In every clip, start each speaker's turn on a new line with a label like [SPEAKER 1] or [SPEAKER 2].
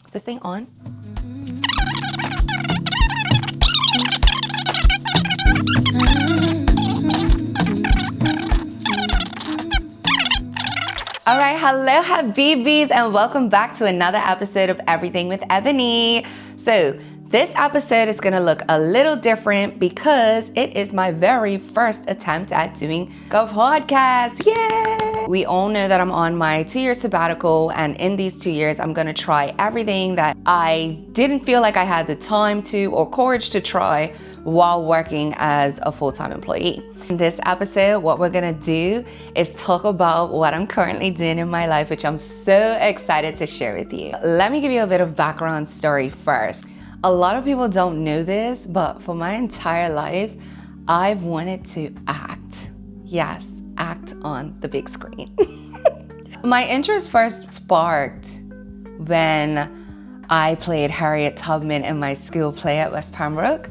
[SPEAKER 1] Is this thing on? All right, hello Habibis, and welcome back to another episode of Everything with Ebony. So this episode is gonna look a little different because it is my very first attempt at doing a podcast. Yay! We all know that I'm on my 2-year sabbatical, and in these 2 years, I'm gonna try everything that I didn't feel like I had the time to or courage to try while working as a full-time employee. In this episode, what we're gonna do is talk about what I'm currently doing in my life, which I'm so excited to share with you. Let me give you a bit of background story first. A lot of people don't know this, but for my entire life, I've wanted to act. Yes, act on the big screen. My interest first sparked when I played Harriet Tubman in my school play at West Pembroke.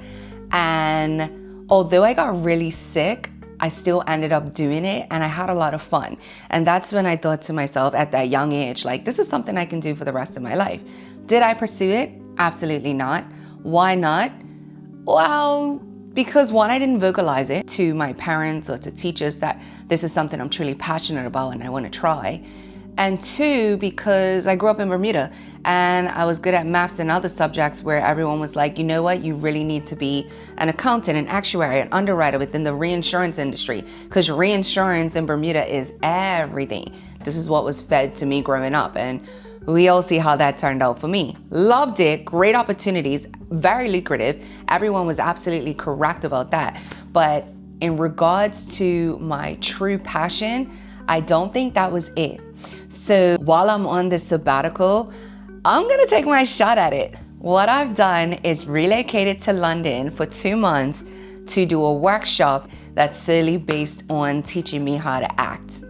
[SPEAKER 1] And although I got really sick, I still ended up doing it and I had a lot of fun. And that's when I thought to myself at that young age, like, this is something I can do for the rest of my life. Did I pursue it? Absolutely not. Why not? Well, because one, I didn't vocalize it to my parents or to teachers that this is something I'm truly passionate about and I want to try. And two, because I grew up in Bermuda and I was good at maths and other subjects where everyone was like, you know what, you really need to be an accountant, an actuary, an underwriter within the reinsurance industry, because reinsurance in Bermuda is everything. This is what was fed to me growing up, and we all see how that turned out for me. Loved it, great opportunities, very lucrative. Everyone was absolutely correct about that. But in regards to my true passion, I don't think that was it. So while I'm on this sabbatical, I'm gonna take my shot at it. What I've done is relocated to London for 2 months to do a workshop that's solely based on teaching me how to act.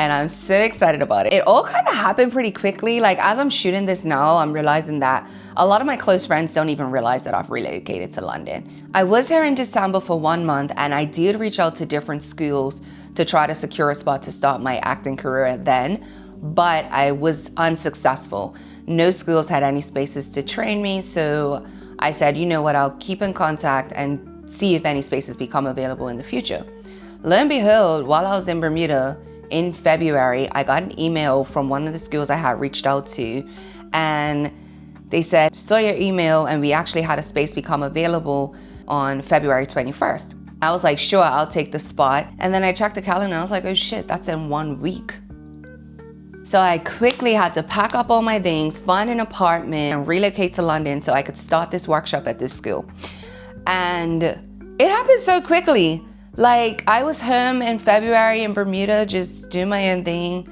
[SPEAKER 1] And I'm so excited about it. It all kind of happened pretty quickly. Like, as I'm shooting this now, I'm realizing that a lot of my close friends don't even realize that I've relocated to London. I was here in December for 1 month, and I did reach out to different schools to try to secure a spot to start my acting career then, but I was unsuccessful. No schools had any spaces to train me, so I said, you know what, I'll keep in contact and see if any spaces become available in the future. Lo and behold, while I was in Bermuda, in February, I got an email from one of the schools I had reached out to, and they said, saw your email and we actually had a space become available on February 21st. I was like, sure, I'll take the spot. And then I checked the calendar and I was like, oh shit, that's in 1 week. So I quickly had to pack up all my things, find an apartment, and relocate to London so I could start this workshop at this school. And it happened so quickly. Like, I was home in February in Bermuda, just doing my own thing.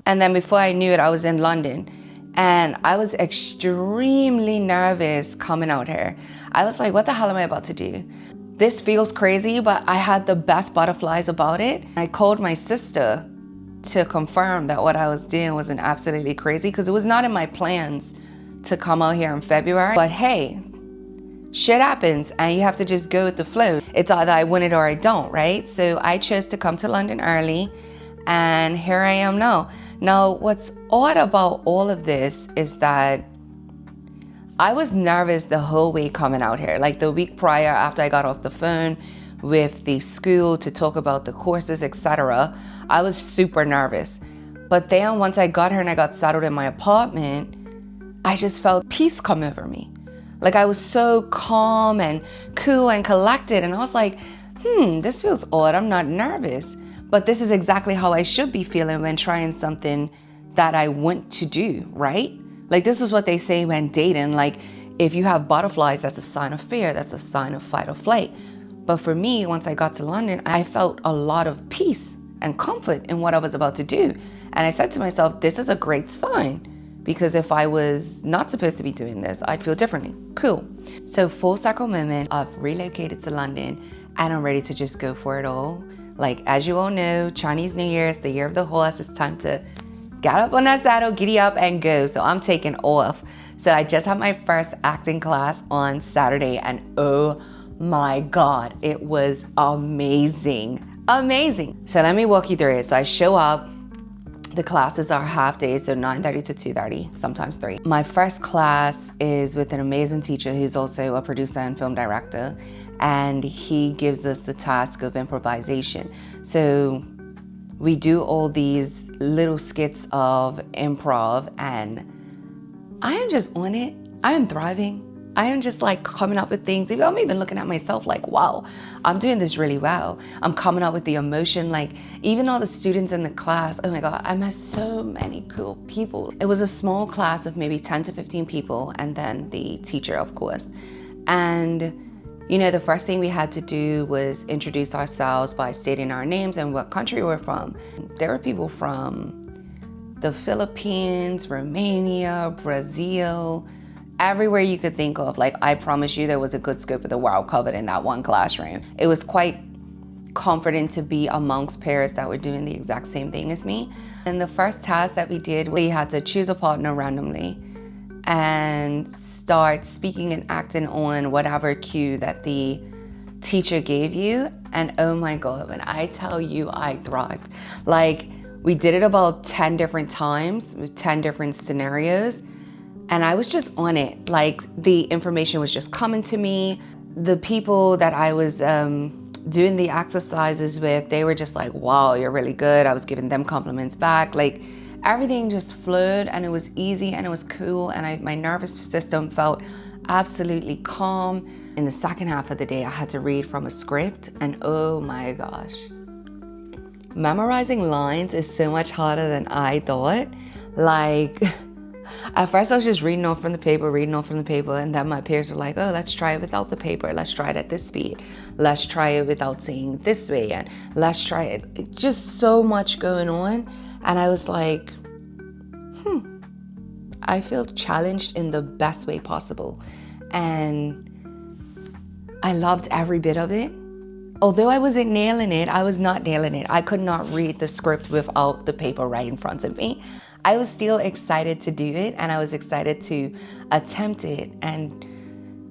[SPEAKER 1] And then before I knew it, I was in London. And I was extremely nervous coming out here. I was like, what the hell am I about to do? This feels crazy, but I had the best butterflies about it. I called my sister to confirm that what I was doing wasn't absolutely crazy, because it was not in my plans to come out here in February. But hey, shit happens and you have to just go with the flow. It's either I win it or I don't, right? So I chose to come to London early, and here I am now. Now, what's odd about all of this is that I was nervous the whole week coming out here. Like, the week prior, after I got off the phone with the school to talk about the courses, etc., I was super nervous. But then once I got here and I got settled in my apartment, I just felt peace come over me. Like, I was so calm and cool and collected, and I was like, this feels odd, I'm not nervous. But this is exactly how I should be feeling when trying something that I want to do, right? Like, this is what they say when dating, like, if you have butterflies, that's a sign of fear, that's a sign of fight or flight. But for me, once I got to London, I felt a lot of peace and comfort in what I was about to do. And I said to myself, this is a great sign. Because if I was not supposed to be doing this, I'd feel differently. Cool. So full circle moment, I've relocated to London and I'm ready to just go for it all. Like, as you all know, Chinese New Year is the year of the horse. It's time to get up on that saddle, giddy up and go. So I'm taking off. So I just had my first acting class on Saturday, and oh my God, it was amazing. Amazing. So let me walk you through it. So I show up, The classes are half days, so 9:30 to 2:30, sometimes 3. My first class is with an amazing teacher who's also a producer and film director, and he gives us the task of improvisation. So we do all these little skits of improv, and I am just on it. I am thriving. I am just like coming up with things. I'm even looking at myself like, wow, I'm doing this really well. I'm coming up with the emotion. Like, even all the students in the class, oh my God, I met so many cool people. It was a small class of maybe 10 to 15 people, and then the teacher, of course. And you know, the first thing we had to do was introduce ourselves by stating our names and what country we're from. There were people from the Philippines, Romania, Brazil, everywhere you could think of. Like, I promise you there was a good scope of the world covered in that one classroom. It was quite comforting to be amongst peers that were doing the exact same thing as me. And the first task that we did, we had to choose a partner randomly and start speaking and acting on whatever cue that the teacher gave you. And oh my God, when I tell you I thrived. Like, we did it about 10 different times with 10 different scenarios. And I was just on it. Like, the information was just coming to me. The people that I was doing the exercises with, they were just like, wow, you're really good. I was giving them compliments back. Like, everything just flowed, and it was easy and it was cool, and my nervous system felt absolutely calm. In the second half of the day, I had to read from a script, and oh my gosh. Memorizing lines is so much harder than I thought. Like, at first I was just reading off from the paper, and then my peers were like, oh, let's try it without the paper. Let's try it at this speed. Let's try it without saying this way, and let's try it. Just so much going on. And I was like, I feel challenged in the best way possible. And I loved every bit of it. Although I wasn't nailing it, I was not nailing it. I could not read the script without the paper right in front of me. I was still excited to do it, and I was excited to attempt it and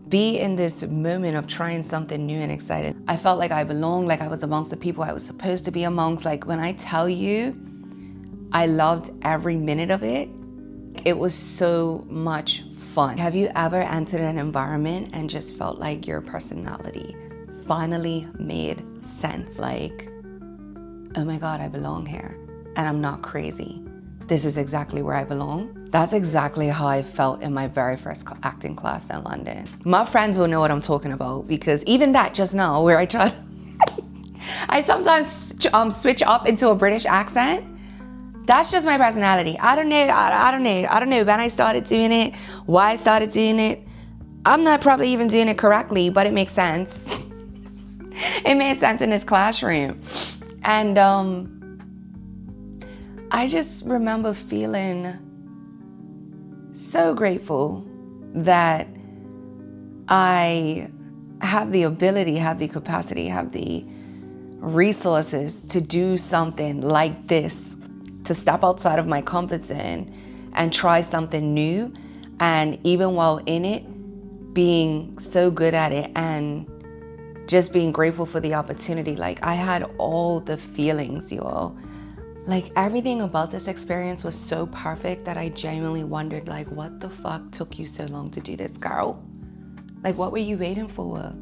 [SPEAKER 1] be in this moment of trying something new and excited. I felt like I belonged, like I was amongst the people I was supposed to be amongst. Like, when I tell you, I loved every minute of it. It was so much fun. Have you ever entered an environment and just felt like your personality finally made sense? Like, oh my God, I belong here, and I'm not crazy. This is exactly where I belong. That's exactly how I felt in my very first acting class in London. My friends will know what I'm talking about, because even that just now, where I tried, I sometimes switch up into a British accent. That's just my personality. I don't know when I started doing it, why I started doing it. I'm not probably even doing it correctly, but it makes sense. It made sense in this classroom. And I just remember feeling so grateful that I have the ability, have the capacity, have the resources to do something like this, to step outside of my comfort zone and try something new. And even while in it, being so good at it and just being grateful for the opportunity. Like, I had all the feelings, y'all. Like, everything about this experience was so perfect that I genuinely wondered, like, what the fuck took you so long to do this, girl? Like, what were you waiting for?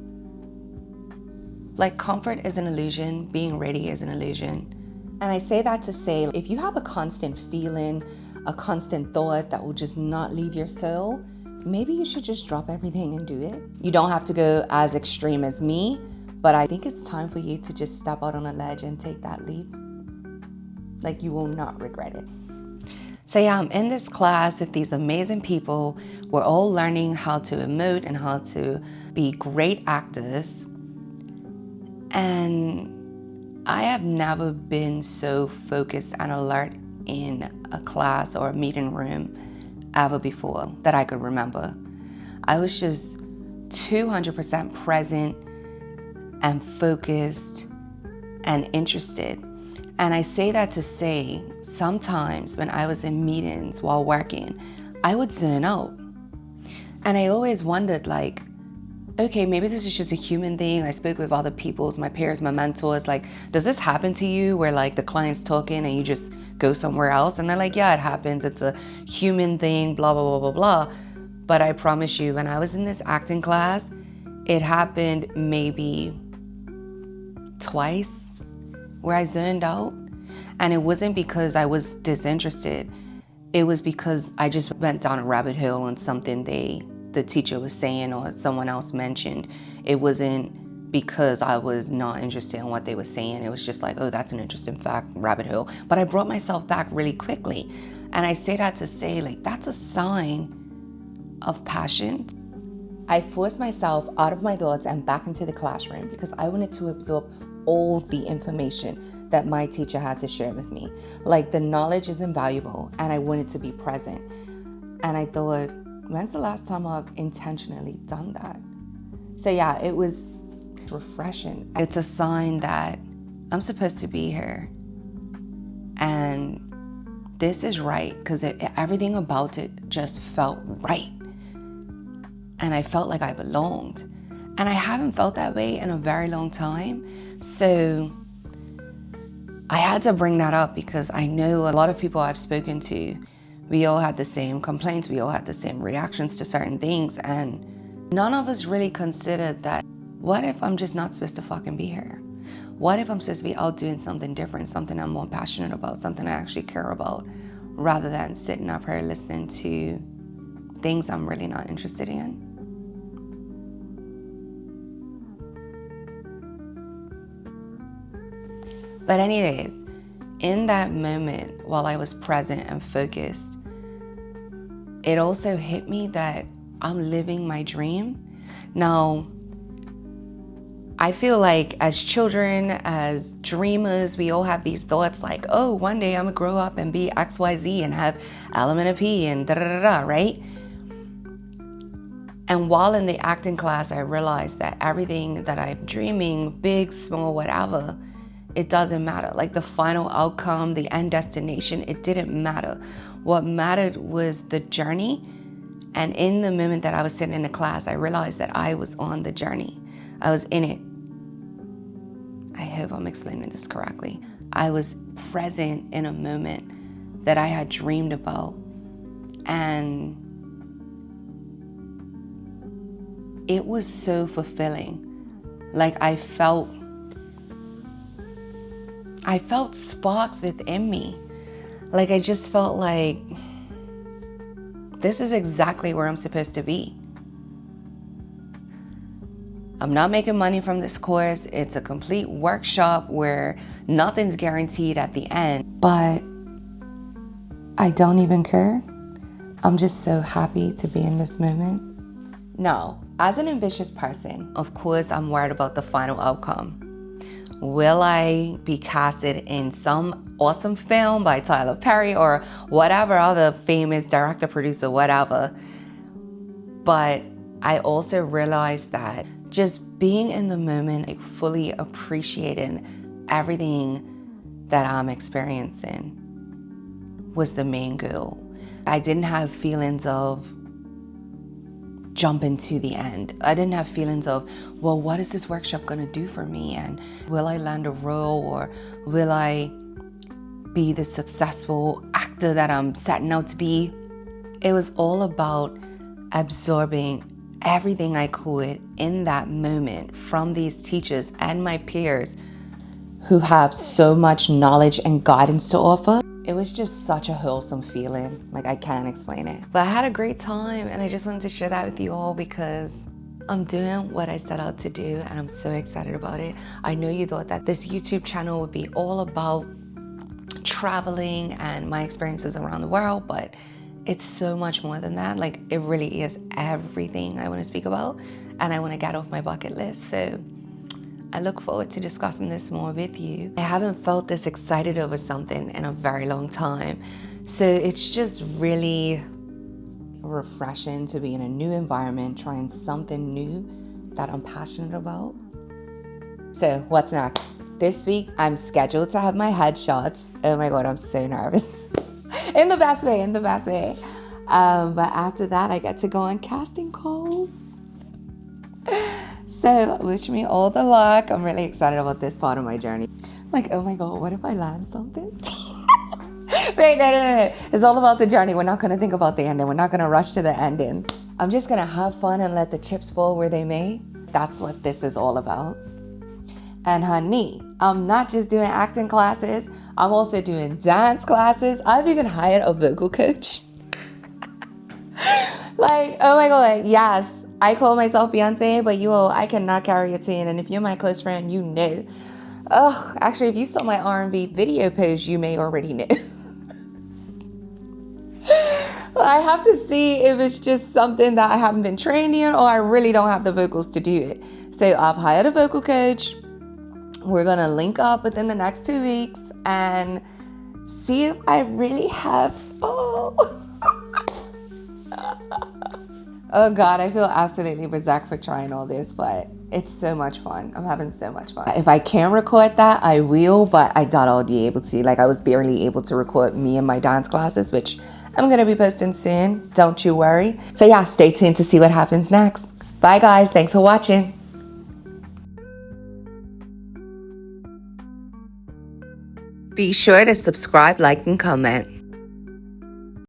[SPEAKER 1] Like, comfort is an illusion. Being ready is an illusion. And I say that to say, if you have a constant feeling, a constant thought that will just not leave your soul, maybe you should just drop everything and do it. You don't have to go as extreme as me, but I think it's time for you to just step out on a ledge and take that leap. Like, you will not regret it. So yeah, I'm in this class with these amazing people. We're all learning how to emote and how to be great actors. And I have never been so focused and alert in a class or a meeting room ever before that I could remember. I was just 200% present and focused and interested. And I say that to say, sometimes when I was in meetings while working, I would zone out. And I always wondered, like, okay, maybe this is just a human thing. I spoke with other people, my peers, my mentors, like, does this happen to you where like the client's talking and you just go somewhere else? And they're like, yeah, it happens. It's a human thing, blah, blah, blah, blah, blah. But I promise you, when I was in this acting class, it happened maybe twice where I zoned out. And it wasn't because I was disinterested. It was because I just went down a rabbit hole on something the teacher was saying or someone else mentioned. It wasn't because I was not interested in what they were saying. It was just like, oh, that's an interesting fact, rabbit hole. But I brought myself back really quickly. And I say that to say, like, that's a sign of passion. I forced myself out of my thoughts and back into the classroom because I wanted to absorb all the information that my teacher had to share with me. Like, the knowledge is invaluable and I wanted to be present. And I thought, when's the last time I've intentionally done that? So yeah, it was refreshing. It's a sign that I'm supposed to be here. And this is right, because everything about it just felt right. And I felt like I belonged. And I haven't felt that way in a very long time. So I had to bring that up because I know a lot of people I've spoken to, we all had the same complaints, we all had the same reactions to certain things, and none of us really considered that, what if I'm just not supposed to fucking be here? What if I'm supposed to be out doing something different, something I'm more passionate about, something I actually care about, rather than sitting up here listening to things I'm really not interested in? But anyways, in that moment, while I was present and focused, it also hit me that I'm living my dream. Now, I feel like as children, as dreamers, we all have these thoughts like, oh, one day I'm gonna grow up and be XYZ and have element of P and da-da-da-da, right? And while in the acting class, I realized that everything that I'm dreaming, big, small, whatever, it doesn't matter. Like, the final outcome, the end destination, it didn't matter. What mattered was the journey. And in the moment that I was sitting in the class, I realized that I was on the journey. I was in it. I hope I'm explaining this correctly. I was present in a moment that I had dreamed about. And it was so fulfilling. Like, I felt sparks within me. Like, I just felt like, this is exactly where I'm supposed to be. I'm not making money from this course. It's a complete workshop where nothing's guaranteed at the end. But I don't even care. I'm just so happy to be in this moment. Now, as an ambitious person, of course, I'm worried about the final outcome. Will I be casted in some awesome film by Tyler Perry or whatever other famous director, producer, whatever? But I also realized that just being in the moment, like, fully appreciating everything that I'm experiencing was the main goal. I didn't have feelings of jumping to the end. I didn't have feelings of, well, what is this workshop gonna do for me? And will I land a role, or will I be the successful actor that I'm setting out to be? It was all about absorbing everything I could in that moment from these teachers and my peers who have so much knowledge and guidance to offer. It was just such a wholesome feeling. Like, I can't explain it. But I had a great time, and I just wanted to share that with you all because I'm doing what I set out to do, and I'm so excited about it. I know you thought that this YouTube channel would be all about traveling and my experiences around the world, but it's so much more than that. Like, it really is everything I want to speak about, and I want to get off my bucket list. So I look forward to discussing this more with you. I haven't felt this excited over something in a very long time. So it's just really refreshing to be in a new environment, trying something new that I'm passionate about. So what's next? This week, I'm scheduled to have my headshots. Oh my God, I'm so nervous. in the best way. But after that, I get to go on casting calls. So wish me all the luck. I'm really excited about this part of my journey. Like, oh my God, what if I land something? Wait, no. It's all about the journey. We're not going to think about the ending. We're not going to rush to the ending. I'm just going to have fun and let the chips fall where they may. That's what this is all about. And honey, I'm not just doing acting classes. I'm also doing dance classes. I've even hired a vocal coach. Like, oh my God, yes. I call myself Beyonce, but I cannot carry a tune. And if you're my close friend, you know. Oh, actually, if you saw my R&B video post, you may already know. I have to see if it's just something that I haven't been trained in or I really don't have the vocals to do it. So I've hired a vocal coach. We're going to link up within the next 2 weeks and see if I really have... Oh God, I feel absolutely berserk for trying all this, but it's so much fun. I'm having so much fun. If I can record that, I will, but I doubt I'll be able to. Like, I was barely able to record me and my dance classes, which I'm going to be posting soon. Don't you worry. So yeah, stay tuned to see what happens next. Bye guys. Thanks for watching. Be sure to subscribe, like, and comment.